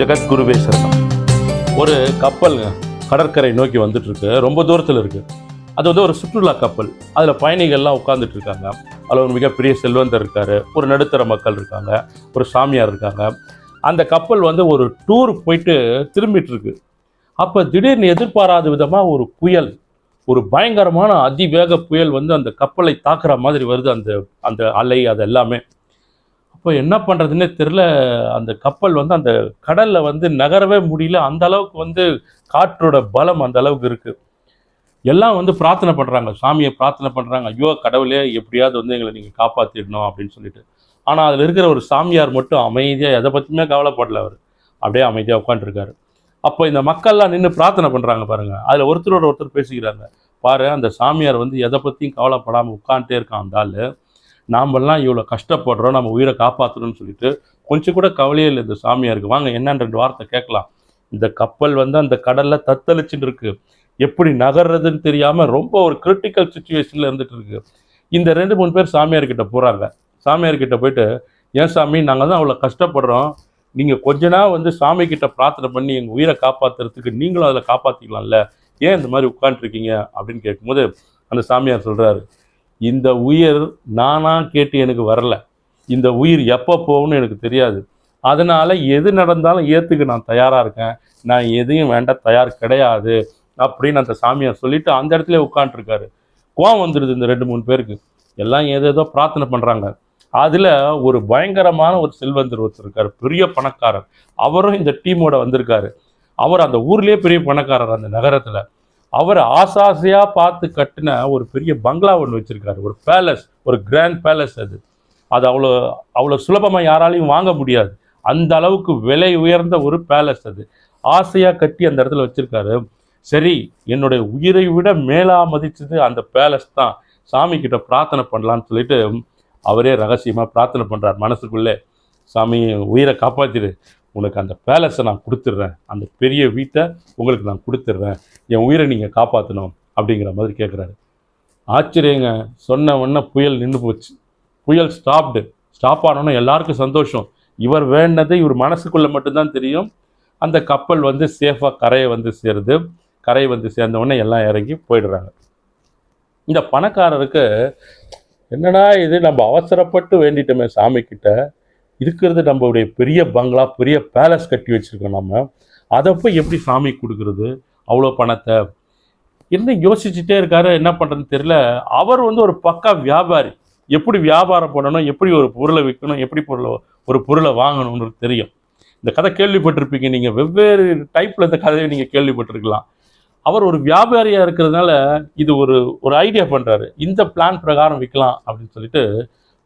ஜெகத்குருவே சரணம். ஒரு கப்பல் கடற்கரை நோக்கி வந்துட்டு இருக்கு, ரொம்ப தூரத்தில் இருக்கு. அது வந்து ஒரு சுற்றுலா கப்பல். அதில் பயணிகள்லாம் உட்காந்துட்டு இருக்காங்க. அதில் ஒரு மிகப்பெரிய செல்வந்தர் இருக்காரு, ஒரு நடுத்தர மக்கள் இருக்காங்க, ஒரு சாமியார் இருக்காங்க. அந்த கப்பல் வந்து ஒரு டூர் போயிட்டு திரும்பிட்டு இருக்கு. அப்போ திடீர்னு எதிர்பாராத விதமாக ஒரு புயல், ஒரு பயங்கரமான அதிவேக புயல் வந்து அந்த கப்பலை தாக்குற மாதிரி வருது. அந்த அந்த அலை அது எல்லாமே. அப்போ என்ன பண்ணுறதுன்னே தெரில. அந்த கப்பல் வந்து அந்த கடலில் வந்து நகரவே முடியல. அந்த அளவுக்கு வந்து காற்றோட பலம் அந்த அளவுக்கு இருக்குது. எல்லாம் வந்து பிரார்த்தனை பண்ணுறாங்க, சாமியை பிரார்த்தனை பண்ணுறாங்க. ஐயோ கடவுளே, எப்படியாவது வந்து எங்களை நீங்கள் காப்பாற்றிடணும் அப்படின்னு சொல்லிட்டு. ஆனால் அதில் இருக்கிற ஒரு சாமியார் மட்டும் அமைதியாக, எதை பற்றியுமே கவலைப்படல. அவர் அப்படியே அமைதியாக உட்காந்துருக்காரு. அப்போ இந்த மக்கள்லாம் நின்று பிரார்த்தனை பண்ணுறாங்க பாருங்கள். அதில் ஒருத்தரோட ஒருத்தர் பேசிக்கிறாங்க. பாரு, அந்த சாமியார் வந்து எதை பற்றியும் கவலைப்படாமல் உட்காந்துட்டே இருக்கான். அந்த ஆள், நாமெல்லாம் இவ்வளோ கஷ்டப்படுறோம், நம்ம உயிரை காப்பாற்றணும்னு சொல்லிட்டு கொஞ்சம் கூட கவலையே இல்லை இந்த சாமியாருக்கு. வாங்க என்னன்னு 2 வார்த்தை கேட்கலாம். இந்த கப்பல் வந்து அந்த கடலில் தத்தளிச்சுட்டு இருக்கு, எப்படி நகர்றதுன்னு தெரியாமல் ரொம்ப ஒரு கிரிட்டிக்கல் சுச்சுவேஷனில் இருந்துட்டு இருக்கு. இந்த 2-3 பேர் சாமியார்கிட்ட போகிறாங்க. சாமியார்கிட்ட போயிட்டு, ஏன் சாமி, நாங்கள் தான் அவ்வளோ கஷ்டப்படுறோம், நீங்கள் கொஞ்ச நாள் வந்து சாமிக்கிட்ட பிரார்த்தனை பண்ணி எங்கள் உயிரை காப்பாற்றுறதுக்கு நீங்களும் அதில் காப்பாற்றிக்கலாம்ல, ஏன் இந்த மாதிரி உட்காந்துருக்கீங்க அப்படின்னு கேட்கும்போது அந்த சாமியார் சொல்கிறாரு, இந்த உயிர் நானாக கேட்டு எனக்கு வரல, இந்த உயிர் எப்போ போகும்னு எனக்கு தெரியாது, அதனால் எது நடந்தாலும் ஏற்றுக்க நான் தயாராக இருக்கேன், நான் எதையும் வேண்டாம் தயார் கிடையாது அப்படின்னு அந்த சாமியார் சொல்லிவிட்டு அந்த இடத்துல உட்காந்துருக்காரு. கோவம் வந்துடுது இந்த 2-3 பேருக்கு. எல்லாம் ஏதேதோ பிரார்த்தனை பண்ணுறாங்க. அதில் ஒரு பயங்கரமான ஒரு செல்வந்தர் ஒருத்தர் இருக்கார், பெரிய பணக்காரர். அவரும் இந்த டீமோட வந்திருக்காரு. அவர் அந்த ஊர்லேயே பெரிய பணக்காரர் அந்த நகரத்தில். அவர் ஆசாசையாக பார்த்து கட்டின ஒரு பெரிய பங்களா ஒன்று வச்சுருக்காரு, ஒரு பேலஸ், ஒரு கிராண்ட் பேலஸ். அது அவ்வளோ அவ்வளோ சுலபமாக யாராலையும் வாங்க முடியாது. அந்த அளவுக்கு விலை உயர்ந்த ஒரு பேலஸ். அது ஆசையாக கட்டி அந்த இடத்துல வச்சுருக்காரு. சரி, என்னுடைய உயிரை விட மேலாக மதிச்சது அந்த பேலஸ் தான், சாமி கிட்ட பிரார்த்தனை பண்ணலான்னு சொல்லிட்டு அவரே ரகசியமாக பிரார்த்தனை பண்ணுறார் மனசுக்குள்ளே. சாமி, உயிரை காப்பாற்றிடு, உனக்கு அந்த பேலஸை நான் கொடுத்துட்றேன், அந்த பெரிய வீட்டை உங்களுக்கு நான் கொடுத்துட்றேன், என் உயிரை நீங்கள் காப்பாற்றணும் அப்படிங்கிற மாதிரி கேட்குறாரு. ஆச்சரியங்க, சொன்ன உடனே புயல் நின்று போச்சு. புயல் ஸ்டாப் ஆனோன்னா எல்லாருக்கும் சந்தோஷம். இவர் வேண்டது இவர் மனசுக்குள்ளே மட்டும்தான் தெரியும். அந்த கப்பல் வந்து சேஃபாக கரையை வந்து சேருது. கரை வந்து சேர்ந்த உடனே எல்லாம் இறங்கி போயிடுறாங்க. இந்த பணக்காரருக்கு என்னடா இது, நம்ம அவசரப்பட்டு வேண்டிட்டோமே சாமி கிட்ட, இருக்கிறது நம்மளுடைய பெரிய பங்களா, பெரிய பேலஸ் கட்டி வச்சுருக்கோம், நம்ம அதை போய் எப்படி சாமி கொடுக்குறது அவ்வளோ பணத்தை, என்ன யோசிச்சுட்டே இருக்காரு. என்ன பண்ணுறதுன்னு தெரியல. அவர் வந்து ஒரு பக்கா வியாபாரி. எப்படி வியாபாரம் பண்ணணும், எப்படி ஒரு பொருளை விற்கணும், எப்படி ஒரு பொருளை வாங்கணும்னு தெரியும். இந்த கதை கேள்விப்பட்டிருப்பீங்க நீங்கள், வெவ்வேறு டைப்பில் இந்த கதையை நீங்கள் கேள்விப்பட்டிருக்கலாம். அவர் ஒரு வியாபாரியாக இருக்கிறதுனால இது ஒரு ஐடியா பண்ணுறாரு. இந்த பிளான் பிரகாரம் விற்கலாம் அப்படின்னு சொல்லிட்டு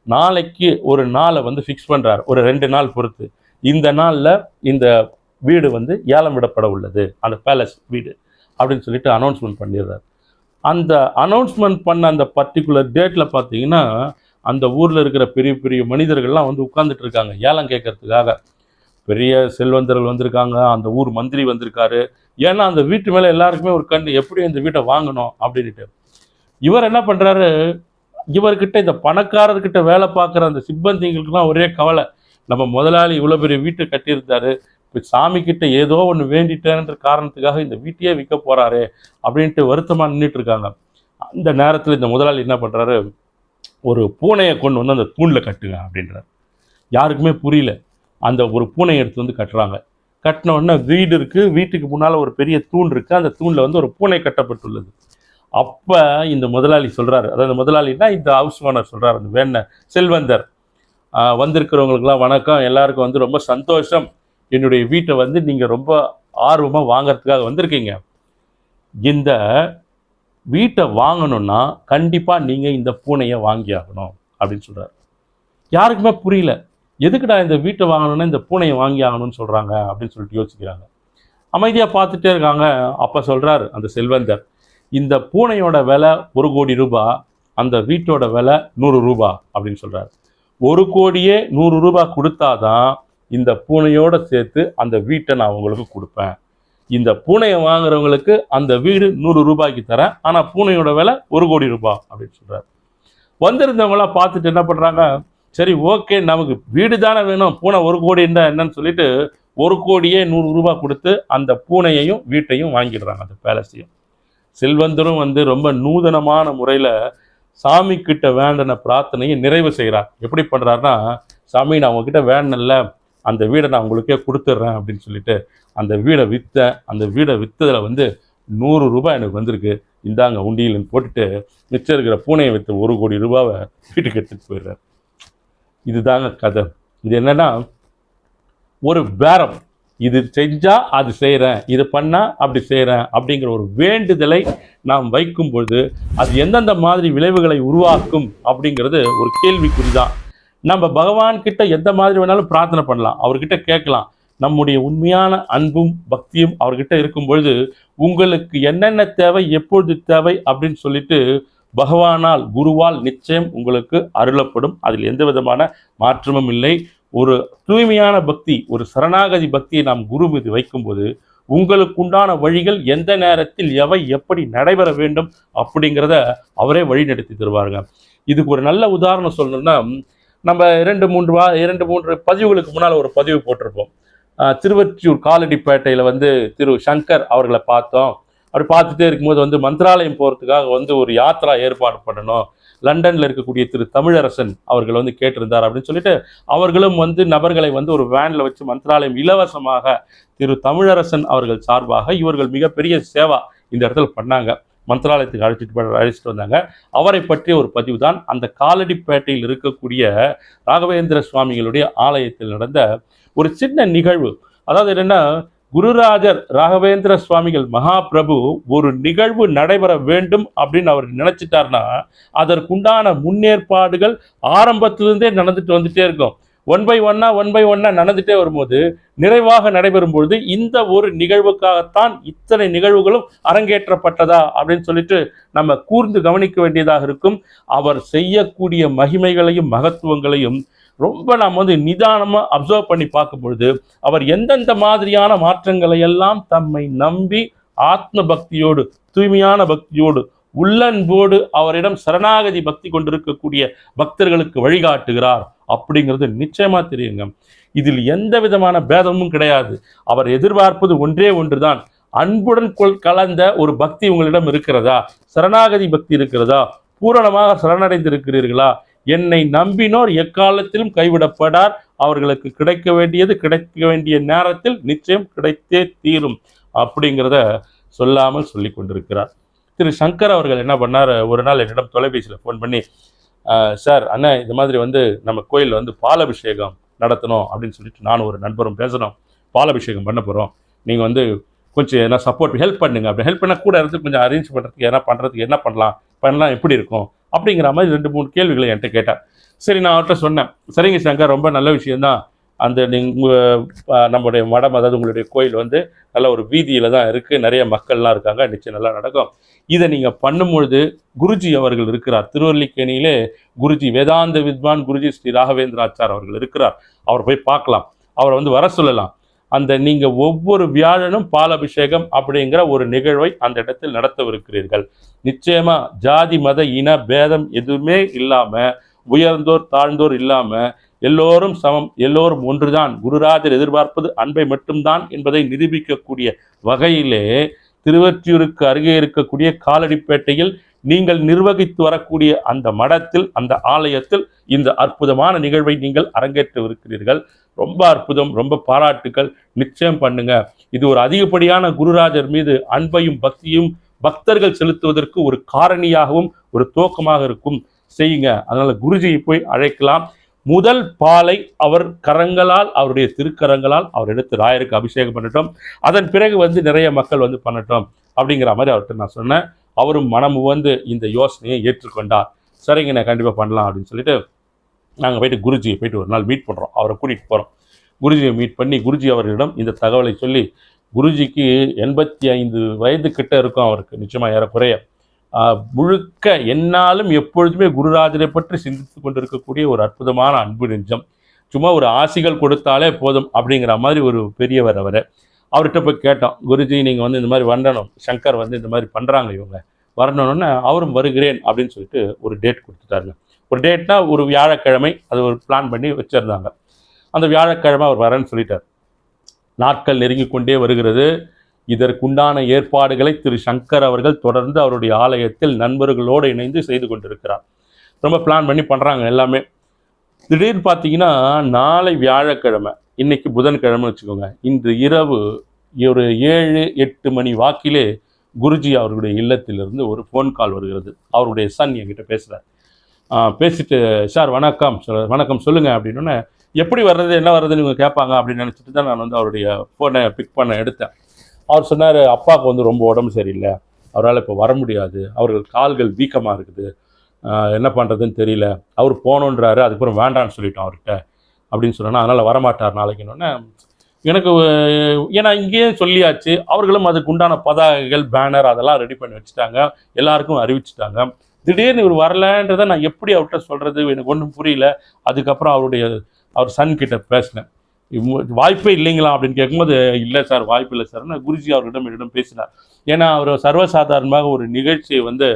நாளைக்கு ஒரு நாளை வந்து ஃபிக்ஸ் பண்ணுறாரு, ஒரு 2 நாள் பொறுத்து. இந்த நாளில் இந்த வீடு வந்து ஏலம் விடப்பட உள்ளது, அந்த பேலஸ் வீடு அப்படின்னு சொல்லிட்டு அனௌன்ஸ்மெண்ட் பண்ணிடுறாரு. அந்த அனௌன்ஸ்மெண்ட் பண்ண அந்த பர்டிகுலர் டேட்டில் பார்த்தீங்கன்னா அந்த ஊரில் இருக்கிற பெரிய பெரிய மனிதர்கள்லாம் வந்து உட்கார்ந்துட்டு இருக்காங்க ஏலம் கேட்கறதுக்காக. பெரிய செல்வந்தர்கள் வந்திருக்காங்க, அந்த ஊர் மந்திரி வந்திருக்காரு. ஏன்னா அந்த வீட்டு மேலே எல்லாருக்குமே ஒரு கண், எப்படி இந்த வீட்டை வாங்கணும் அப்படின்ட்டு. இவர் என்ன பண்ணுறாரு, இவர்கிட்ட இந்த பணக்காரர்கிட்ட வேலை பார்க்குற அந்த சிப்பந்திகளுக்குலாம் ஒரே கவலை, நம்ம முதலாளி இவ்வளோ பெரிய வீட்டை கட்டியிருந்தாரு, இப்போ சாமி கிட்ட ஏதோ ஒன்று வேண்டிட்டேன்ற காரணத்துக்காக இந்த வீட்டையே விற்க போகிறாரே அப்படின்ட்டு வருத்தமாக நின்றுட்டு இருக்காங்க. அந்த நேரத்தில் இந்த முதலாளி என்ன பண்ணுறாரு, ஒரு பூனையை கொண்டு வந்து அந்த தூணில் கட்டுங்க அப்படின்றார். யாருக்குமே புரியல. அந்த ஒரு பூனையை எடுத்து வந்து கட்டுறாங்க. கட்டின உடனே வீடு இருக்குது, வீட்டுக்கு முன்னால் ஒரு பெரிய தூண் இருக்குது, அந்த தூணில் வந்து ஒரு பூனை கட்டப்பட்டுள்ளது. அப்போ இந்த முதலாளி சொல்கிறாரு, அதாவது முதலாளின்னா இந்த ஹவுஸ் ஓனர் சொல்கிறார், அந்த வேண செல்வந்தர், வந்திருக்கிறவங்களுக்குலாம் வணக்கம், எல்லாருக்கும் வந்து ரொம்ப சந்தோஷம், என்னுடைய வீட்டை வந்து நீங்கள் ரொம்ப ஆர்வமாக வாங்கிறதுக்காக வந்திருக்கீங்க. இந்த வீட்டை வாங்கணுன்னா கண்டிப்பாக நீங்கள் இந்த பூனையை வாங்கி ஆகணும் அப்படின்னு சொல்கிறார். யாருக்குமே புரியல, எதுக்குடா இந்த வீட்டை வாங்கணுன்னா இந்த பூனையை வாங்கி ஆகணும்னு சொல்கிறாங்க அப்படின்னு சொல்லிட்டு யோசிக்கிறாங்க. அமைதியாக பார்த்துட்டே இருக்காங்க. அப்போ சொல்கிறார் அந்த செல்வந்தர், இந்த பூனையோட விலை 1 கோடி ரூபாய், அந்த வீட்டோட விலை 100 ரூபாய் அப்படின்னு சொல்கிறார். 1 கோடியே 100 ரூபாய் கொடுத்தாதான் இந்த பூனையோடு சேர்த்து அந்த வீட்டை நான் உங்களுக்கு கொடுப்பேன். இந்த பூனையை வாங்குறவங்களுக்கு அந்த வீடு 100 ரூபாய்க்கு தரேன், ஆனால் பூனையோட விலை 1 கோடி ரூபாய் அப்படின்னு சொல்கிறார். வந்திருந்தவங்களாம் பார்த்துட்டு என்ன பண்ணுறாங்க, சரி ஓகே, நமக்கு வீடு தானே வேணும், பூனை 1 கோடி இருந்தால் என்னன்னு சொல்லிட்டு 1,100,00,000 கொடுத்து அந்த பூனையையும் வீட்டையும் வாங்கிடுறாங்க, அந்த பேலஸையும். செல்வந்தரும் ரொம்ப நூதனமான முறையில் சாமி கிட்ட வேண்டின பிரார்த்தனையை நிறைவு செய்கிறார். எப்படி பண்ணுறாருன்னா, சாமி நான் உங்ககிட்ட வேண்டல, அந்த வீடை நான் உங்களுக்கே கொடுத்துட்றேன் அப்படின்னு சொல்லிட்டு அந்த வீடை விற்றேன். அந்த வீடை விற்றதில் ₹100 எனக்கு வந்திருக்கு, இந்தாங்க உண்டியல்னு போட்டுட்டு மிச்சம் இருக்கிற பூனையை விற்று ₹1,00,00,000 வீட்டுக்கு எடுத்துகிட்டு போயிடுறார். இதுதாங்க கதை. இது என்னன்னா, ஒரு பேரம். இது செஞ்சா அது செய்கிறேன், இது பண்ணால் அப்படி செய்கிறேன் அப்படிங்கிற ஒரு வேண்டுதலை நாம் வைக்கும்பொழுது அது எந்தெந்த மாதிரி விளைவுகளை உருவாக்கும் அப்படிங்கிறது ஒரு கேள்விக்குறி தான். நம்ம பகவான்கிட்ட எந்த மாதிரி வேணாலும் பிரார்த்தனை பண்ணலாம், அவர்கிட்ட கேட்கலாம். நம்முடைய உண்மையான அன்பும் பக்தியும் அவர்கிட்ட இருக்கும் பொழுது உங்களுக்கு என்னென்ன தேவை, எப்பொழுது தேவை அப்படின்னு சொல்லிட்டு பகவானால், குருவால் நிச்சயம் உங்களுக்கு அருளப்படும். அதில் எந்த விதமான மாற்றமும் இல்லை. ஒரு தூய்மையான பக்தி, ஒரு சரணாகதி பக்தியை நாம் குரு மீது வைக்கும்போது உங்களுக்கு உண்டான வழிகள் எந்த நேரத்தில் எவை எப்படி நடைபெற வேண்டும் அப்படிங்கிறத அவரே வழி நடத்தி தருவாருங்க. இதுக்கு ஒரு நல்ல உதாரணம் சொல்லணும்னா, நம்ம 2-3 பதிவுகளுக்கு முன்னால் ஒரு பதிவு போட்டிருப்போம். திருவொற்றியூர் காலடிப்பேட்டையில் திரு சங்கர் அவர்களை பார்த்தோம். அப்படி பார்த்துட்டே இருக்கும்போது மந்திராலயம் போகிறதுக்காக ஒரு யாத்ரா ஏற்பாடு பண்ணணும், லண்டனில் இருக்கக்கூடிய திரு தமிழரசன் அவர்கள் கேட்டிருந்தார் அப்படின்னு சொல்லிட்டு அவர்களும் நபர்களை ஒரு வேனில் வச்சு மந்திராலயம் இலவசமாக திரு தமிழரசன் அவர்கள் சார்பாக இவர்கள் மிகப்பெரிய சேவா இந்த இடத்துல பண்ணாங்க. மந்திராலயத்துக்கு அழைச்சிட்டு வந்தாங்க. அவரை பற்றிய ஒரு பதிவு தான் அந்த காலடிப்பேட்டையில் இருக்கக்கூடிய ராகவேந்திர சுவாமிகளுடைய ஆலயத்தில் நடந்த ஒரு சின்ன நிகழ்வு. அதாவது என்னன்னா, குருராஜர் ராகவேந்திர சுவாமிகள் மகாபிரபு ஒரு நிகழ்வு நடைபெற வேண்டும் அப்படின்னு அவர் நினைச்சிட்டார்னா அதற்குண்டான முன்னேற்பாடுகள் ஆரம்பத்திலிருந்தே நடந்துட்டு வந்துட்டே இருக்கும். ஒன் பை ஒன்னா நடந்துட்டே வரும்போது நிறைவாக நடைபெறும் பொழுது இந்த ஒரு நிகழ்வுக்காகத்தான் இத்தனை நிகழ்வுகளும் அரங்கேற்றப்பட்டதா அப்படின்னு சொல்லிட்டு நம்ம கூர்ந்து கவனிக்க வேண்டியதாக இருக்கும். அவர் செய்யக்கூடிய மகிமைகளையும் மகத்துவங்களையும் ரொம்ப நாம் நிதானமாக அப்சர்வ் பண்ணி பார்க்கும் பொழுது அவர் எந்தெந்த மாதிரியான மாற்றங்களை எல்லாம் தம்மை நம்பி ஆத்ம பக்தியோடு, தூய்மையான பக்தியோடு, உள்ளன்போடு அவரிடம் சரணாகதி பக்தி கொண்டிருக்கக்கூடிய பக்தர்களுக்கு வழிகாட்டுகிறார் அப்படிங்கிறது நிச்சயமா தெரியுங்க. இதில் எந்த விதமான பேதமும் கிடையாது. அவர் எதிர்பார்ப்பது ஒன்றே ஒன்றுதான், அன்புடன் கலந்த ஒரு பக்தி உங்களிடம் இருக்கிறதா, சரணாகதி பக்தி இருக்கிறதா, பூரணமாக சரணடைந்திருக்கிறீர்களா, என்னை நம்பினோர் எக்காலத்திலும் கைவிடப்படார், அவர்களுக்கு கிடைக்க வேண்டியது கிடைக்க வேண்டிய நேரத்தில் நிச்சயம் கிடைத்தே தீரும் அப்படிங்கிறத சொல்லாமல் சொல்லி கொண்டிருக்கிறார். திரு சங்கர் அவர்கள் என்ன பண்ணார், ஒரு நாள் என்னிடம் தொலைபேசியில் ஃபோன் பண்ணி, சார் அண்ணன் இந்த மாதிரி நம்ம கோயிலில் பாலாபிஷேகம் நடத்தணும் அப்படின்னு சொல்லிட்டு நானும் ஒரு நண்பரும் பேசுகிறோம், பாலாபிஷேகம் பண்ண போகிறோம், நீங்கள் கொஞ்சம் என்ன சப்போர்ட் ஹெல்ப் பண்ணுங்க, அப்படி ஹெல்ப் பண்ணால் கூட இருந்து கொஞ்சம் அரேஞ்ச் பண்ணுறதுக்கு என்ன பண்ணலாம் எப்படி இருக்கும் அப்படிங்கிற மாதிரி 2-3 கேள்விகளை என்கிட்ட கேட்டார். சரி, நான் அவர்கிட்ட சொன்னேன், சரிங்க சங்கர், ரொம்ப நல்ல விஷயந்தான். அந்த நம்முடைய மடம், அதாவது உங்களுடைய கோயில் நல்ல ஒரு வீதியில் தான் இருக்குது, நிறைய மக்கள்லாம் இருக்காங்க, நிச்சயம் நல்லா நடக்கும். இதை நீங்கள் பண்ணும்பொழுது குருஜி அவர்கள் இருக்கிறார், திருவல்லிக்கேணியிலே குருஜி வேதாந்த வித்வான் குருஜி ஸ்ரீ ராகவேந்திராச்சார் அவர்கள் இருக்கிறார், அவர் போய் பார்க்கலாம், அவரை வர சொல்லலாம். நீங்கள் ஒவ்வொரு வியாழனும் பாலாபிஷேகம் அப்படிங்கிற ஒரு நிகழ்வை அந்த இடத்தில் நடத்தவிருக்கிறீர்கள். நிச்சயமா ஜாதி மத இன பேதம் எதுவுமே இல்லாமல், உயர்ந்தோர் தாழ்ந்தோர் இல்லாமல் எல்லோரும் சமம், எல்லோரும் ஒன்றுதான், குருராஜர் எதிர்பார்ப்பது அன்பை மட்டும்தான் என்பதை நிரூபிக்கக்கூடிய வகையிலே திருவொற்றியூருக்கு அருகே இருக்கக்கூடிய காலடிப்பேட்டையில் நீங்கள் நிர்வகித்து வரக்கூடிய அந்த மடத்தில், அந்த ஆலயத்தில் இந்த அற்புதமான நிகழ்வை நீங்கள் அரங்கேற்றவிருக்கிறீர்கள். ரொம்ப அற்புதம், ரொம்ப பாராட்டுக்கள், நிச்சயம் பண்ணுங்க. இது ஒரு அதிகப்படியான குருராஜர் மீது அன்பையும் பக்தியும் பக்தர்கள் செலுத்துவதற்கு ஒரு காரணியாகவும் ஒரு துவக்கமாக இருக்கும், செய்யுங்க. அதனால குருஜியை போய் அழைக்கலாம். முதல் பாலை அவர் கரங்களால், அவருடைய திருக்கரங்களால் அவர் எடுத்து ராயருக்கு அபிஷேகம் பண்ணட்டும், அதன் பிறகு நிறைய மக்கள் பண்ணட்டும் அப்படிங்கிற மாதிரி அவர்கிட்ட நான் சொன்னேன். அவரும் மனம் இந்த யோசனையை ஏற்றுக்கொண்டார். சரிங்க, நான் கண்டிப்பாக பண்ணலாம் அப்படின்னு சொல்லிட்டு நாங்கள் போயிட்டு குருஜியை போயிட்டு ஒரு நாள் மீட் பண்ணுறோம், அவரை கூட்டிகிட்டு போகிறோம். குருஜியை மீட் பண்ணி குருஜி அவர்களிடம் இந்த தகவலை சொல்லி, குருஜிக்கு 85 வயது கிட்ட இருக்கும் அவருக்கு, நிச்சயமாக ஏறக்குறைய முழுக்க என்னாலும் எப்பொழுதுமே குருராஜரை பற்றி சிந்தித்து கொண்டிருக்கக்கூடிய ஒரு அற்புதமான அன்பு நெஞ்சம். சும்மா ஒரு ஆசிகள் கொடுத்தாலே போதும் அப்படிங்கிற மாதிரி ஒரு பெரியவர் அவர். அவர்கிட்ட போய் கேட்டோம், குருஜி நீங்கள் இந்த மாதிரி வரணும், சங்கர் இந்த மாதிரி பண்ணுறாங்க, இவங்க வரணும்னு. அவரும் வருகிறேன் அப்படின்னு சொல்லிட்டு ஒரு டேட் கொடுத்துட்டாருங்க. ஒரு டேட்னா ஒரு வியாழக்கிழமை, அது ஒரு பிளான் பண்ணி வச்சுருந்தாங்க. அந்த வியாழக்கிழமை அவர் வரேன்னு சொல்லிட்டார். நாட்கள் நெருங்கி கொண்டே வருகிறது. இதற்குண்டான ஏற்பாடுகளை திரு சங்கர் அவர்கள் தொடர்ந்து அவருடைய ஆலயத்தில் நண்பர்களோடு இணைந்து செய்து கொண்டிருக்கிறார். ரொம்ப பிளான் பண்ணி பண்ணுறாங்க எல்லாமே. திடீர்னு பார்த்தீங்கன்னா நாளை வியாழக்கிழமை, இன்னைக்கு புதன்கிழமை வச்சுக்கோங்க, இன்று இரவு ஒரு 7-8 மணி வாக்கிலே குருஜி அவர்களுடைய இல்லத்திலிருந்து ஒரு ஃபோன் கால் வருகிறது. அவருடைய சன் என்கிட்ட பேசுகிறார். பேசிட்டு, சார் வணக்கம் வணக்கம் சொல்லுங்கள் அப்படின்னோடனே, எப்படி வர்றது என்ன வர்றதுன்னு இவங்க கேட்பாங்க அப்படின்னு நினச்சிட்டு தான் நான் வந்து அவருடைய ஃபோனை பிக் பண்ண எடுத்தேன். அவர் சொன்னார், அப்பாவுக்கு வந்து ரொம்ப உடம்பு சரியில்லை, அவரால் இப்போ வர முடியாது, அவர்கள் கால்கள் வீக்கமாக இருக்குது, என்ன பண்ணுறதுன்னு தெரியல, அவர் போகணுன்றாரு, அதுக்கப்புறம் வேண்டான்னு சொல்லிட்டோம் அவர்கிட்ட அப்படின்னு சொன்னோன்னா, அதனால் வரமாட்டார் நாளைக்குன்னொன்னே எனக்கு, ஏன்னா இங்கேயே சொல்லியாச்சு, அவர்களும் அதுக்கு உண்டான பதாகைகள் பேனர் அதெல்லாம் ரெடி பண்ணி வச்சுட்டாங்க, எல்லாருக்கும் அறிவிச்சிட்டாங்க. திடீர்னு இவர் வரலன்றதை நான் எப்படி அவர்கிட்ட சொல்கிறது, எனக்கு ஒன்றும் புரியல. அதுக்கப்புறம் அவர் சன் கிட்ட பேசினேன், வாய்ப்பே இல்லைங்களா அப்படின்னு கேட்கும்போது, இல்லை சார் வாய்ப்பு இல்லை சார். குருஜி என்னிடம் பேசினார். ஏன்னா அவர் சர்வசாதாரணமாக ஒரு நிகழ்ச்சியை வந்து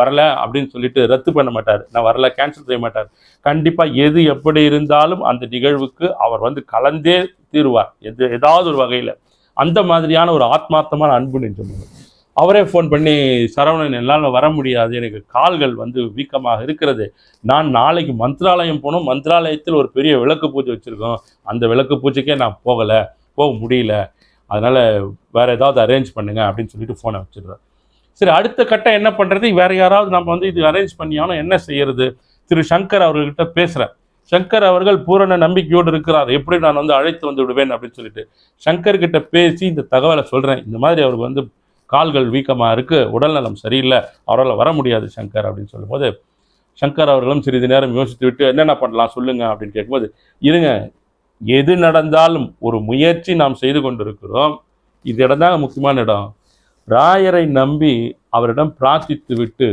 வரல அப்படின்னு சொல்லிட்டு ரத்து பண்ண மாட்டார், நான் வரல கேன்சல் செய்ய மாட்டார். கண்டிப்பாக எது எப்படி இருந்தாலும் அந்த நிகழ்வுக்கு அவர் வந்து கலந்தே தீருவார், ஏதாவது ஒரு வகையில். அந்த மாதிரியான ஒரு ஆத்மார்த்தமான அன்பு நெஞ்சம். அவரே ஃபோன் பண்ணி, சரவணன் என்னால் வர முடியாது, எனக்கு கால்கள் வந்து வீக்கமாக இருக்கிறது, நான் நாளைக்கு மந்திராலயம் போகணும், மந்திராலயத்தில் ஒரு பெரிய விளக்கு பூஜை வச்சுருக்கோம், அந்த விளக்கு பூஜைக்கே நான் போக முடியல, அதனால் வேறு ஏதாவது அரேஞ்ச் பண்ணுங்க அப்படின்னு சொல்லிட்டு ஃபோனை வச்சுருவார். சரி, அடுத்த கட்டம் என்ன பண்ணுறது, வேறு யாராவது நம்ம வந்து இது அரேஞ்ச் பண்ணியாலும் என்ன செய்யறது? திரு சங்கர் அவர்கிட்ட பேசுகிறேன். சங்கர் அவர்கள் பூரண நம்பிக்கையோடு இருக்கிறார், எப்படி நான் வந்து அழைத்து வந்து விடுவேன் அப்படின்னு சொல்லிட்டு சங்கர்கிட்ட பேசி இந்த தகவலை சொல்கிறேன். இந்த மாதிரி அவருக்கு வந்து கால்கள் வீக்கமாக இருக்குது, உடல்நலம் சரியில்லை, அவரால் வர முடியாது சங்கர் அப்படின்னு சொல்லும்போது, சங்கர் அவர்களும் சிறிது நேரம் யோசித்து விட்டு, என்னென்ன பண்ணலாம் சொல்லுங்கள் அப்படின்னு கேட்கும்போது, இருங்க, எது நடந்தாலும் ஒரு முயற்சி நாம் செய்து கொண்டிருக்கிறோம், இது இடம் தாங்க முக்கியமான இடம். ராயரை நம்பி அவரிடம் பிரார்த்தித்து விட்டு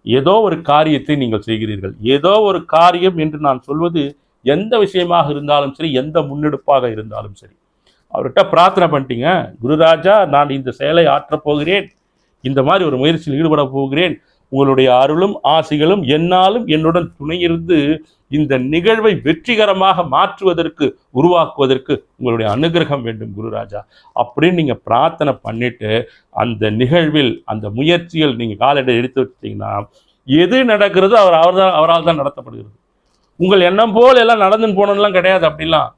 ஏதோ ஒரு காரியத்தை நீங்கள் செய்கிறீர்கள். ஏதோ ஒரு காரியம் என்று நான் சொல்வது எந்த விஷயமாக இருந்தாலும் சரி, எந்த முன்னெடுப்பாக இருந்தாலும் சரி, அவர்கிட்ட பிரார்த்தனை பண்ணிட்டீங்க, குருராஜா நான் இந்த செயலை ஆற்றப் போகிறேன், இந்த மாதிரி ஒரு முயற்சியில் ஈடுபட போகிறேன், உங்களுடைய அருளும் ஆசிகளும் என்னாலும் என்னுடன் துணையிருந்து இந்த நிகழ்வை வெற்றிகரமாக மாற்றுவதற்கு, உருவாக்குவதற்கு உங்களுடைய அனுகிரகம் வேண்டும் குருராஜா அப்படின்னு நீங்கள் பிரார்த்தனை பண்ணிட்டு அந்த நிகழ்வில் அந்த முயற்சிகள் நீங்கள் காலடி எடுத்து வச்சிட்டிங்கன்னா எது நடக்கிறதோ அவரால் தான் நடத்தப்படுகிறது. உங்கள் எண்ணம் போல் எல்லாம் நடந்துன்னு போனதுலாம் கிடையாது. அப்படிலாம்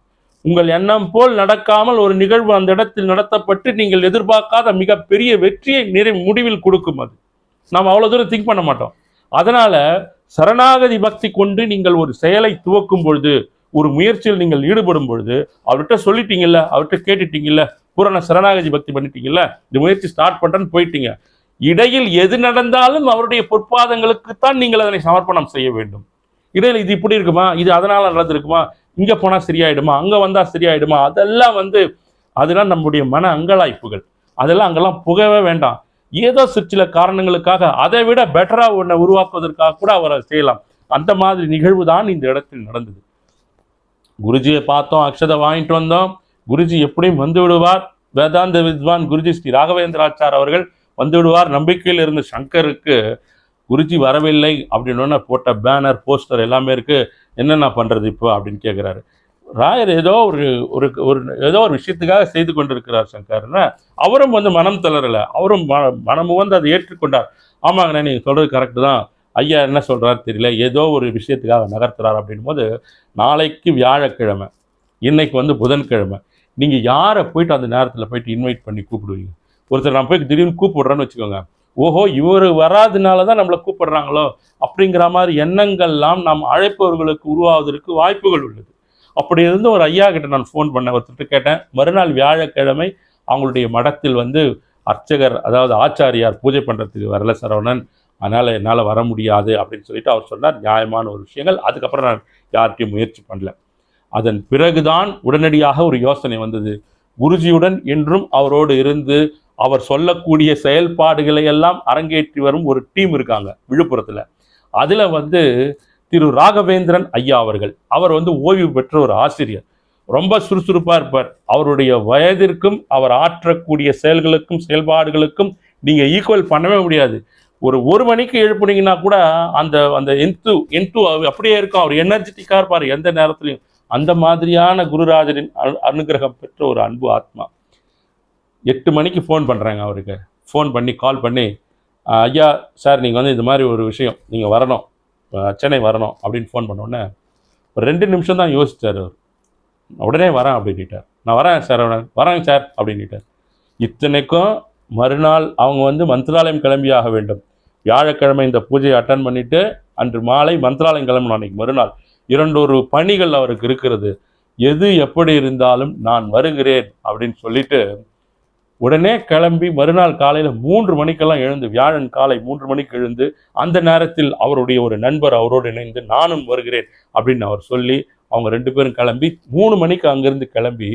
உங்கள் எண்ணம் போல் நடக்காமல் ஒரு நிகழ்வு அந்த இடத்தில் நடத்தப்பட்டு நீங்கள் எதிர்பார்க்காத மிகப்பெரிய வெற்றியை முடிவில் கொடுக்கும். அது நாம் அவ்வளோ தூரம் திங்க் பண்ண மாட்டோம். அதனால சரணாகதி பக்தி கொண்டு நீங்கள் ஒரு செயலை துவக்கும் பொழுது, ஒரு முயற்சியில் நீங்கள் ஈடுபடும் பொழுது, அவர்கிட்ட சொல்லிட்டீங்கல்ல, அவர்கிட்ட கேட்டுட்டீங்கல்ல, பூரண சரணாகதி பக்தி பண்ணிட்டீங்கல்ல, இந்த முயற்சி ஸ்டார்ட் பண்ணுறேன்னு போயிட்டீங்க, இடையில் எது நடந்தாலும் அவருடைய பொற்பாதங்களுக்குத்தான் நீங்கள் அதனை சமர்ப்பணம் செய்ய வேண்டும். இடையில் இது இப்படி இருக்குமா, இது அதனால நடந்திருக்குமா, இங்கே போனால் சரியாயிடுமா, அங்கே வந்தால் சரியாயிடுமா, அதெல்லாம் நம்முடைய மன அங்கலாய்ப்புகள். அதெல்லாம் அங்கெல்லாம் புகவே வேண்டாம். ஏதோ சில காரணங்களுக்காக அதை விட பெட்டரா ஒன்றை உருவாக்குவதற்காக கூட அவரை செய்யலாம். அந்த மாதிரி நிகழ்வு தான் இந்த இடத்தில் நடந்தது. குருஜியை பார்த்தோம், அக்ஷதை வாங்கிட்டு வந்தோம். குருஜி எப்படியும் வந்து விடுவார். வேதாந்த வித்வான் குருஜி ஸ்ரீ ராகவேந்திராச்சார் அவர்கள் வந்து விடுவார். நம்பிக்கையில் இருந்த சங்கருக்கு குருஜி வரவில்லை அப்படின்னு போட்ட பேனர் போஸ்டர் எல்லாமே இருக்கு, என்னென்ன பண்றது இப்போ அப்படின்னு கேட்குறாரு. ராயர் ஏதோ ஒரு விஷயத்துக்காக செய்து கொண்டிருக்கிறார் சங்கர்னா, அவரும் வந்து மனம் தளரலை, அவரும் மனமும் வந்து அதை ஏற்றுக்கொண்டார். ஆமாங்கண்ணே நீங்கள் சொல்கிறது கரெக்டு தான், ஐயா என்ன சொல்கிறாரு தெரியல, ஏதோ ஒரு விஷயத்துக்காக நகர்த்துறார் அப்படின் போது, நாளைக்கு வியாழக்கிழமை, இன்னைக்கு வந்து புதன்கிழமை, நீங்கள் யாரை போயிட்டு அந்த நேரத்தில் போயிட்டு இன்வைட் பண்ணி கூப்பிடுவீங்க? ஒருத்தர் நான் போய் திடீர்னு கூப்பிடுறேன்னு வச்சுக்கோங்க, ஓஹோ இவர் வராதனால தான் நம்மளை கூப்பிடுறாங்களோ அப்படிங்கிற மாதிரி எண்ணங்கள்லாம் நாம் அழைப்பவர்களுக்கு உருவாவதற்கு வாய்ப்புகள் உள்ளது. அப்படி இருந்து ஒரு ஐயா கிட்ட நான் ஃபோன் பண்ண ஒருத்தர் கேட்டேன். மறுநாள் வியாழக்கிழமை அவங்களுடைய மடத்தில் வந்து அர்ச்சகர், அதாவது ஆச்சாரியார் பூஜை பண்ணுறதுக்கு வரல சரவணன், அதனால் என்னால் வர முடியாது அப்படின்னு சொல்லிட்டு அவர் சொன்னார். நியாயமான ஒரு விஷயங்கள். அதுக்கப்புறம் நான் யார்கிட்டையும் முயற்சி பண்ணல. அதன் பிறகுதான் உடனடியாக ஒரு யோசனை வந்தது. குருஜியுடன் என்றும் அவரோடு இருந்து அவர் சொல்லக்கூடிய செயல்பாடுகளை எல்லாம் அரங்கேற்றி வரும் ஒரு டீம் இருக்காங்க விழுப்புரத்தில். அதில் வந்து திரு ராகவேந்திரன் ஐயா அவர்கள், அவர் வந்து ஓய்வு பெற்ற ஒரு ஆசிரியர், ரொம்ப சுறுசுறுப்பாக இருப்பார். அவருடைய வயதிற்கும் அவர் ஆற்றக்கூடிய செயல்களுக்கும் செயல்பாடுகளுக்கும் நீங்கள் ஈக்குவல் பண்ணவே முடியாது. ஒரு மணிக்கு எழுப்புனீங்கன்னா கூட அந்த என்து அப்படியே இருக்கும். அவர் எனர்ஜெட்டிக்காக இருப்பார் எந்த நேரத்துலையும். அந்த மாதிரியான குருராஜரின் அனுகிரகம் பெற்ற ஒரு அன்பு ஆத்மா. 8 மணிக்கு ஃபோன் பண்ணுறாங்க அவருக்கு. ஃபோன் பண்ணி கால் பண்ணி, ஐயா சார் நீங்கள் வந்து இது மாதிரி ஒரு விஷயம், நீங்கள் வரணும், சென்னை வரணும் அப்படின்னு ஃபோன் பண்ணோடனே ஒரு 2 நிமிஷம் தான் யோசித்தார் அவர். உடனே வரேன் அப்படின்ட்டார். நான் வரேன் சார், வரேங்க சார் அப்படின்ட்டார். இத்தனைக்கும் மறுநாள் அவங்க வந்து மந்திராலயம் கிளம்பி ஆக வேண்டும். வியாழக்கிழமை இந்த பூஜையை அட்டன் பண்ணிவிட்டு அன்று மாலை மந்திராலயம் கிளம்பணும். அன்றைக்கி மறுநாள் 2 பணிகள் அவருக்கு இருக்கிறது. எது எப்படி இருந்தாலும் நான் வருகிறேன் அப்படின்னு சொல்லிட்டு உடனே கிளம்பி மறுநாள் காலையில் 3 மணிக்கெல்லாம் எழுந்து, வியாழன் காலை 3 மணிக்கு எழுந்து, அந்த நேரத்தில் அவருடைய ஒரு நண்பர் அவரோடு இணைந்து நானும் வருகிறேன் அப்படின்னு அவர் சொல்லி அவங்க 2 பேரும் கிளம்பி 3 மணிக்கு அங்கேருந்து கிளம்பி,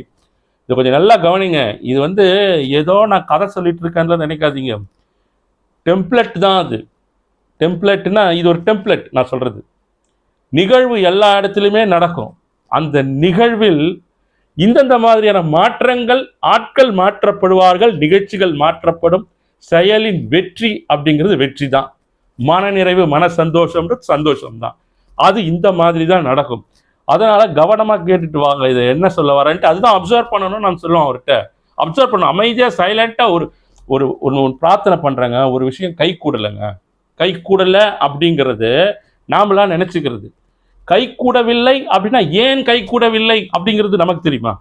இது கொஞ்சம் நல்லா கவனிங்க, இது வந்து ஏதோ நான் கதை சொல்லிட்டு இருக்கேன்லாம் நினைக்காதீங்க. டெம்ப்ளெட் தான் அது. டெம்ப்ளெட்னா இது ஒரு டெம்ப்ளெட். நான் சொல்கிறது நிகழ்வு எல்லா இடத்துலையுமே நடக்கும். அந்த நிகழ்வில் இந்தந்த மாதிரியான மாற்றங்கள், ஆட்கள் மாற்றப்படுவார்கள், நிகழ்ச்சிகள் மாற்றப்படும். செயலின் வெற்றி அப்படிங்கிறது வெற்றி தான். மனநிறைவு, மன சந்தோஷம்ன்றது சந்தோஷம்தான். அது இந்த மாதிரி தான் நடக்கும். அதனால கவனமாக கேட்டுட்டு வாங்க, இதை என்ன சொல்ல வரேன்ட்டு அதுதான் அப்சர்வ் பண்ணணும்னு நான் சொல்லுவேன் அவர்கிட்ட. அப்சர்வ் பண்ணணும், அமைதியாக சைலண்ட்டாக ஒரு ஒரு ஒரு பிரார்த்தனை பண்ணுறேங்க, ஒரு விஷயம் கை கூடலைங்க, கை கூடலை அப்படிங்கிறது நாமளாம் நினச்சிக்கிறது. கை கூடவில்லை அப்படின்னா ஏன் கை கூடவில்லை அப்படிங்கிறது நமக்கு தெரியுமா?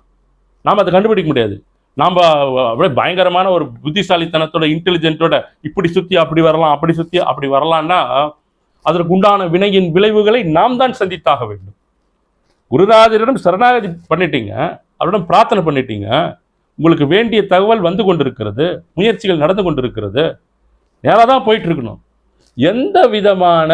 நாம் அதை கண்டுபிடிக்க முடியாது. நாம் அப்படியே பயங்கரமான ஒரு புத்திசாலித்தனத்தோட, இன்டெலிஜென்ட்டோட இப்படி சுற்றி அப்படி வரலாம், அப்படி சுற்றி அப்படி வரலான்னா அதற்கு உண்டான வினையின் விளைவுகளை நாம் தான் சந்தித்தாக வேண்டும். குருராஜரிடம் சரணாகதி பண்ணிட்டீங்க, அவரிடம் பிரார்த்தனை பண்ணிட்டீங்க, உங்களுக்கு வேண்டிய தகவல் வந்து கொண்டிருக்கிறது, முயற்சிகள் நடந்து கொண்டிருக்கிறது, நேராக தான் போயிட்டு இருக்கணும். எந்த விதமான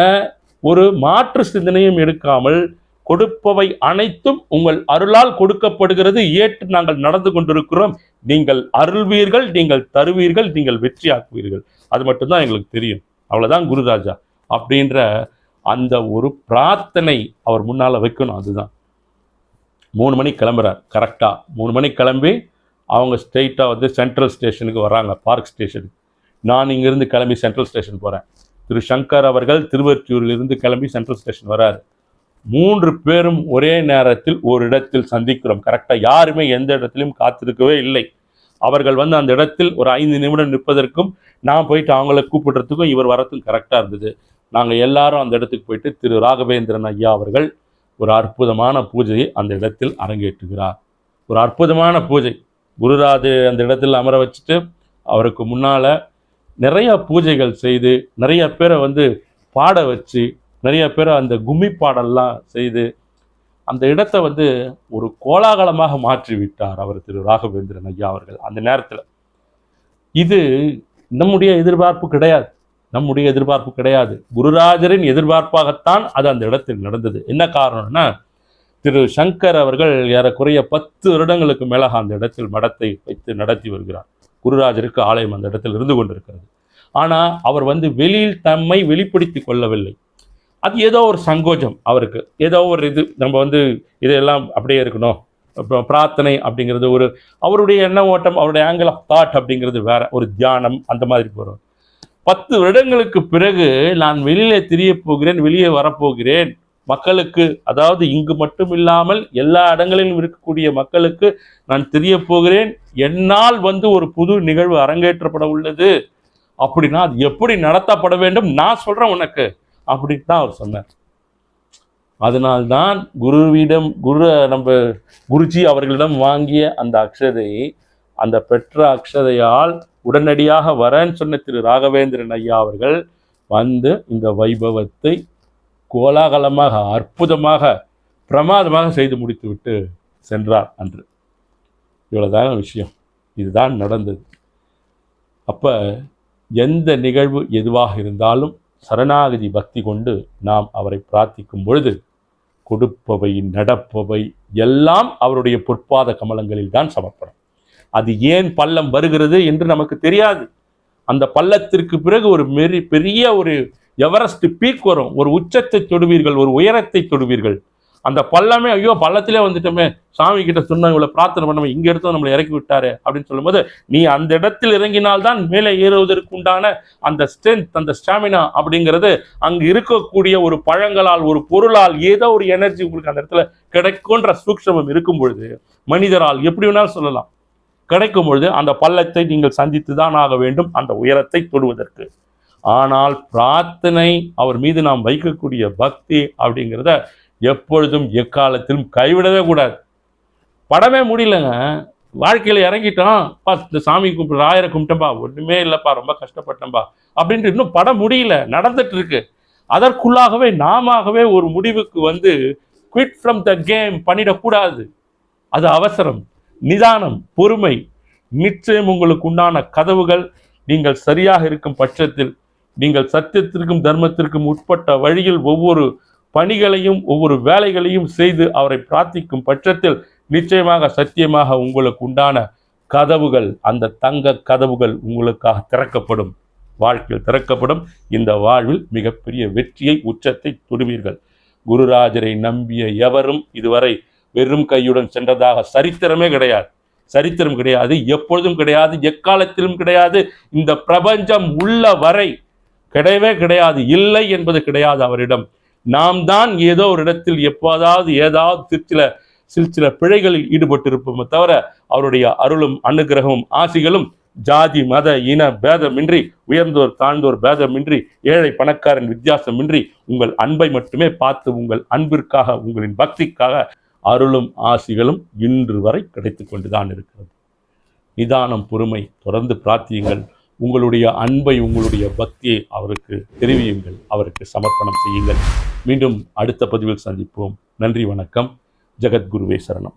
ஒரு மாற்று சிந்தனையும் எடுக்காமல் கொடுப்பவை அனைத்தும் உங்கள் அருளால் கொடுக்கப்படுகிறது, ஏற்று நாங்கள் நடந்து கொண்டிருக்கிறோம், நீங்கள் அருள்வீர்கள், நீங்கள் தருவீர்கள், நீங்கள் வெற்றியாக்குவீர்கள், அது மட்டும்தான் எங்களுக்கு தெரியும், அவ்வளோதான் குருராஜா அப்படின்ற அந்த ஒரு பிரார்த்தனை அவர் முன்னால் வைக்கணும். அதுதான் 3 மணிக்கு கிளம்புறார். கரெக்டாக 3 மணிக்கு கிளம்பி அவங்க ஸ்ட்ரெயிட்டாக வந்து சென்ட்ரல் ஸ்டேஷனுக்கு வராங்க, பார்க் ஸ்டேஷனுக்கு. நான் இங்கேருந்து கிளம்பி சென்ட்ரல் ஸ்டேஷன் போகிறேன். திரு சங்கர் அவர்கள் திருவொற்றியூரிலிருந்து கிளம்பி சென்ட்ரல் ஸ்டேஷன் வராரு. 3 பேரும் ஒரே நேரத்தில் ஒரு இடத்தில் சந்திக்கிறோம். கரெக்டாக யாருமே எந்த இடத்துலையும் காத்திருக்கவே இல்லை. அவர்கள் வந்து அந்த இடத்தில் ஒரு 5 நிமிடம் நிற்பதற்கும் நான் போயிட்டு அவங்கள கூப்பிடுறதுக்கும் இவர் வரத்துக்கும் கரெக்டாக இருந்தது. நாங்கள் எல்லாரும் அந்த இடத்துக்கு போயிட்டு திரு ராகவேந்திரன் ஐயா அவர்கள் ஒரு அற்புதமான பூஜையை அந்த இடத்தில் அரங்கேற்றுகிறார். ஒரு அற்புதமான பூஜை. குருராஜ் அந்த இடத்தில் அமர வச்சுட்டு அவருக்கு முன்னால் நிறைய பூஜைகள் செய்து, நிறைய பேரை வந்து பாட வச்சு, நிறைய பேரை அந்த கும்மி பாடல்லாம் செய்து அந்த இடத்தை வந்து ஒரு கோலாகலமாக மாற்றி விட்டார் அவர் திரு ராகவேந்திரன் ஐயா அவர்கள் அந்த நேரத்தில். இது நம்முடைய எதிர்பார்ப்பு கிடையாது, நம்முடைய எதிர்பார்ப்பு கிடையாது, குருராஜரின் எதிர்பார்ப்பாகத்தான் அது அந்த இடத்தில் நடந்தது. என்ன காரணம்னா, திரு சங்கர் அவர்கள் ஏறக்குறைய 10 வருடங்களுக்கு மேலாக அந்த இடத்தில் மடத்தை வைத்து நடத்தி வருகிறார். குருராஜருக்கு ஆலயம் அந்த இடத்தில் இருந்து கொண்டிருக்கிறது. ஆனால் அவர் வந்து வெளியில் தம்மை வெளிப்படுத்தி கொள்ளவில்லை. அது ஏதோ ஒரு சங்கோஜம் அவருக்கு, ஏதோ ஒரு இது, நம்ம வந்து இதெல்லாம் அப்படியே இருக்கணும், பிரார்த்தனை அப்படிங்கிறது ஒரு அவருடைய எண்ண ஓட்டம், அவருடைய ஆங்கிள் ஆஃப் தாட் அப்படிங்கிறது வேற, ஒரு தியானம் அந்த மாதிரி போகிறோம். 10 வருடங்களுக்கு பிறகு நான் வெளியிலே தெரிய போகிறேன், வெளியே வரப்போகிறேன், மக்களுக்கு, அதாவது இங்கு மட்டும் இல்லாமல் எல்லா இடங்களிலும் இருக்கக்கூடிய மக்களுக்கு நான் தெரிய போகிறேன், என்னால் வந்து ஒரு புது நிகழ்வு அரங்கேற்றப்பட உள்ளது, அப்படின்னா அது எப்படி நடத்தப்பட வேண்டும் நான் சொல்கிறேன் உனக்கு அப்படின்னு தான் அவர் சொன்னார். அதனால்தான் நம்ம குருஜி அவர்களிடம் வாங்கிய அந்த அக்ஷதையை, அந்த பெற்ற அக்ஷதையால் உடனடியாக வரேன்னு சொன்ன திரு ராகவேந்திரன் ஐயா அவர்கள் வந்து இந்த வைபவத்தை கோலாகலமாக, அற்புதமாக, பிரமாதமாக செய்து முடித்துவிட்டு சென்றார் அன்று. இவ்வளோதான விஷயம், இதுதான் நடந்தது. அப்போ எந்த நிகழ்வு எதுவாக இருந்தாலும் சரணாகதி பக்தி கொண்டு நாம் அவரை பிரார்த்திக்கும் பொழுது கொடுப்பவை நடப்பவை எல்லாம் அவருடைய பொற்பாத கமலங்களில் தான் சமர்ப்பணம். அது ஏன் பள்ளம் வருகிறது என்று நமக்கு தெரியாது. அந்த பள்ளத்திற்கு பிறகு ஒரு பெரிய ஒரு எவரெஸ்ட் பீக் வரும், ஒரு உச்சத்தை தொடுவீர்கள், ஒரு உயரத்தை தொடுவீர்கள். அந்த பள்ளமே ஐயோ பள்ளத்திலே வந்துட்டோமே, சாமி கிட்ட சொன்ன இவ்வளவு பிரார்த்தனை பண்ணாம இங்க எடுத்து நம்மளை இறக்கி விட்டாரு அப்படின்னு சொல்லும்போது, நீ அந்த இடத்தில் இறங்கினால்தான் மேலே ஏறுவதற்கு உண்டான அந்த ஸ்ட்ரென்த், அந்த ஸ்டாமினா அப்படிங்கிறது அங்கு இருக்கக்கூடிய ஒரு பழங்களால், ஒரு பொருளால் ஏதோ ஒரு எனர்ஜி உங்களுக்கு அந்த இடத்துல கிடைக்கும்ன்ற சூக்ஷ்மம் இருக்கும் பொழுது, மனிதரால் எப்படி வேணாலும் சொல்லலாம், கிடைக்கும் பொழுது அந்த பள்ளத்தை நீங்கள் சந்தித்து தான் ஆக வேண்டும் அந்த உயரத்தை தொடுவதற்கு. ஆனால் பிரார்த்தனை, அவர் மீது நாம் வைக்கக்கூடிய பக்தி அப்படிங்கிறத எப்பொழுதும் எக்காலத்திலும் கைவிடவே கூடாது. படவே முடியலங்க, வாழ்க்கையில் இறங்கிட்டோம், இந்த சாமி கும்பிட்டு ஆயிரம் கும்பிட்டேன்பா, ஒன்றுமே இல்லைப்பா, ரொம்ப கஷ்டப்பட்டேன்பா அப்படின்ட்டு இன்னும் படம் முடியல, நடந்துட்டு இருக்கு. அதற்குள்ளாகவே நாமவே ஒரு முடிவுக்கு வந்து குவிட் ஃப்ரம் த கேம் பண்ணிடக்கூடாது. அது அவசரம், நிதானம், பொறுமை. நிச்சயம் உங்களுக்கு உண்டான கதவுகள் நீங்கள் சரியாக இருக்கும் பட்சத்தில், நீங்கள் சத்தியத்திற்கும் தர்மத்திற்கும் உட்பட்ட வழியில் ஒவ்வொரு பணிகளையும் ஒவ்வொரு வேலைகளையும் செய்து அவரை பிரார்த்திக்கும் பட்சத்தில் நிச்சயமாக சத்தியமாக உங்களுக்கு உண்டான கதவுகள், அந்த தங்க கதவுகள் உங்களுக்காக திறக்கப்படும், வாழ்க்கையில் திறக்கப்படும். இந்த வாழ்வில் மிகப்பெரிய வெற்றியை, உச்சத்தை தொடுவீர்கள். குருராஜரை நம்பிய எவரும் இதுவரை வெறும் கையுடன் சென்றதாக சரித்திரமே கிடையாது. சரித்திரம் கிடையாது, எப்பொழுதும் கிடையாது, எக்காலத்திலும் கிடையாது. இந்த பிரபஞ்சம் உள்ள வரை கிடையவே கிடையாது. இல்லை என்பது கிடையாது அவரிடம். நாம் தான் ஏதோ ஒரு இடத்தில் எப்போதாவது ஏதாவது சில பிழைகளில் ஈடுபட்டிருப்போமே தவிர அவருடைய அருளும் அனுகிரகமும் ஆசிகளும் ஜாதி மத இன பேதமின்றி, உயர்ந்தோர் தாழ்ந்தோர் பேதமின்றி, ஏழை பணக்காரன் வித்தியாசமின்றி உங்கள் அன்பை மட்டுமே பார்த்து, உங்கள் அன்பிற்காக, உங்களின் பக்திக்காக அருளும் ஆசிகளும் இன்று வரை கிடைத்து கொண்டுதான் இருக்கிறது. நிதானம், பொறுமை, தொடர்ந்து பிரார்த்தியுங்கள். உங்களுடைய அன்பை, உங்களுடைய பக்தியை அவருக்கு தெரிவியுங்கள், அவருக்கு சமர்ப்பணம் செய்யுங்கள். மீண்டும் அடுத்த பதிவில் சந்திப்போம். நன்றி, வணக்கம். ஜெகத்குருவே சரணம்.